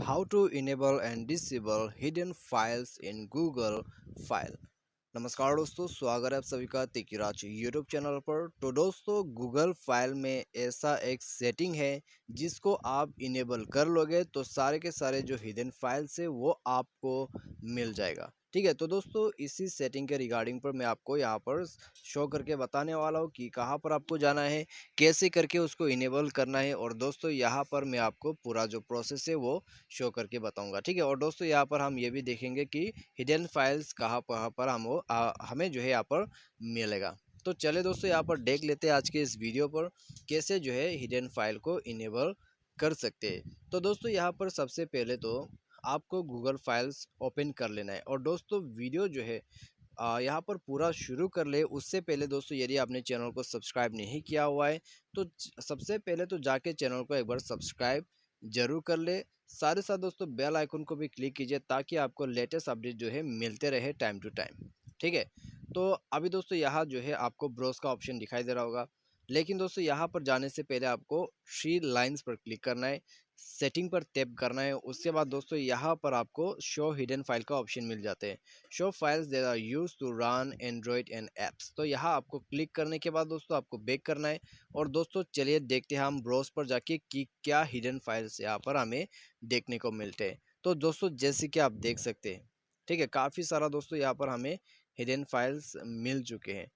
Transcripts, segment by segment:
How to enable and disable hidden files in Google File। नमस्कार दोस्तों, स्वागत है आप सभी का तिकिराज यूट्यूब चैनल पर। तो दोस्तों, गूगल फाइल में ऐसा एक सेटिंग है जिसको आप इनेबल कर लोगे तो सारे के सारे जो हिडन फाइल्स है वो आपको मिल जाएगा। ठीक है, तो दोस्तों इसी सेटिंग के रिगार्डिंग पर मैं आपको यहाँ पर शो करके बताने वाला हूँ कि कहाँ पर आपको जाना है, कैसे करके उसको इनेबल करना है। और दोस्तों यहाँ पर मैं आपको पूरा जो प्रोसेस है वो शो करके बताऊँगा। ठीक है, और दोस्तों यहाँ पर हम ये भी देखेंगे कि हिडन फाइल्स कहाँ पर हमें जो है यहाँ पर मिलेगा। तो चले दोस्तों, यहाँ पर देख लेते हैं आज के इस वीडियो पर कैसे जो है हिडन फाइल को इनेबल कर सकते हैं। तो दोस्तों यहाँ पर सबसे पहले तो आपको गूगल फाइल्स ओपन कर लेना है। और दोस्तों वीडियो जो है यहाँ पर पूरा शुरू कर ले उससे पहले दोस्तों, यदि आपने चैनल को सब्सक्राइब नहीं किया हुआ है तो सबसे पहले तो जाके चैनल को एक बार सब्सक्राइब जरूर कर ले। साथ ही साथ दोस्तों बेल आइकन को भी क्लिक कीजिए ताकि आपको लेटेस्ट अपडेट जो है मिलते रहे टाइम टू टाइम। ठीक है, तो अभी दोस्तों यहाँ जो है आपको ब्राउज का ऑप्शन दिखाई दे रहा होगा, लेकिन दोस्तों यहाँ पर जाने से पहले आपको थ्री लाइंस पर क्लिक करना है, सेटिंग पर टैप करना है। उसके बाद दोस्तों यहाँ पर आपको शो हिडन फाइल का ऑप्शन मिल जाते हैं। Show files that are used to run android and apps, तो यहाँ आपको क्लिक करने के बाद दोस्तों आपको बैक करना है। और दोस्तों चलिए देखते हैं हम ब्राउज पर जाके कि क्या हिडन फाइल्स यहाँ पर हमें देखने को मिलते हैं। तो दोस्तों जैसे कि आप देख सकते हैं, ठीक है, काफ़ी सारा दोस्तों यहाँ पर हमें हिडन फाइल्स मिल चुके हैं।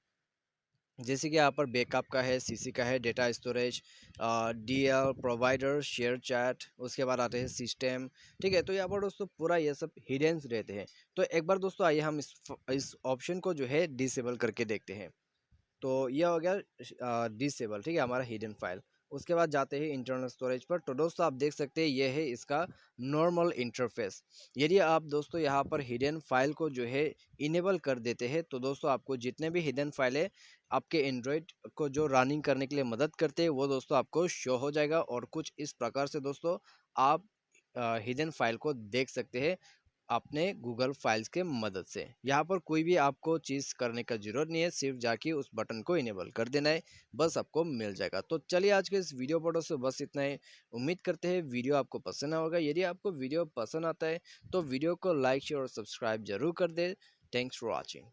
जैसे कि यहाँ पर बैकअप का है, सीसी का है, data storage, DL provider, share chat, उसके बाद आते हैं सिस्टम। ठीक है, तो यहाँ पर दोस्तों पूरा ये सब हिडन रहते हैं। तो एक बार दोस्तों आइए हम इस ऑप्शन को जो है डिसेबल करके देखते हैं। तो यह हो गया डिसेबल, ठीक है, हमारा हिडन फाइल। उसके बाद जाते हैं इंटरनल स्टोरेज पर। तो दोस्तों आप देख सकते हैं ये है इसका नॉर्मल इंटरफेस। यदि आप दोस्तों यहाँ पर हिडन फाइल को जो है इनेबल कर देते हैं तो दोस्तों आपको जितने भी हिडन फाइल है आपके एंड्रॉयड को जो रनिंग करने के लिए मदद करते हैं वो दोस्तों आपको शो हो जाएगा। और कुछ इस प्रकार से दोस्तों आप हिडन फाइल को देख सकते हैं अपने गूगल फाइल्स के मदद से। यहाँ पर कोई भी आपको चीज़ करने का जरूरत नहीं है, सिर्फ जाके उस बटन को इनेबल कर देना है, बस आपको मिल जाएगा। तो चलिए आज के इस वीडियो पर से बस इतना ही। उम्मीद करते हैं वीडियो आपको पसंद होगा। यदि आपको वीडियो पसंद आता है तो वीडियो को लाइक शेयर और सब्सक्राइब जरूर कर दे। Thanks for watching.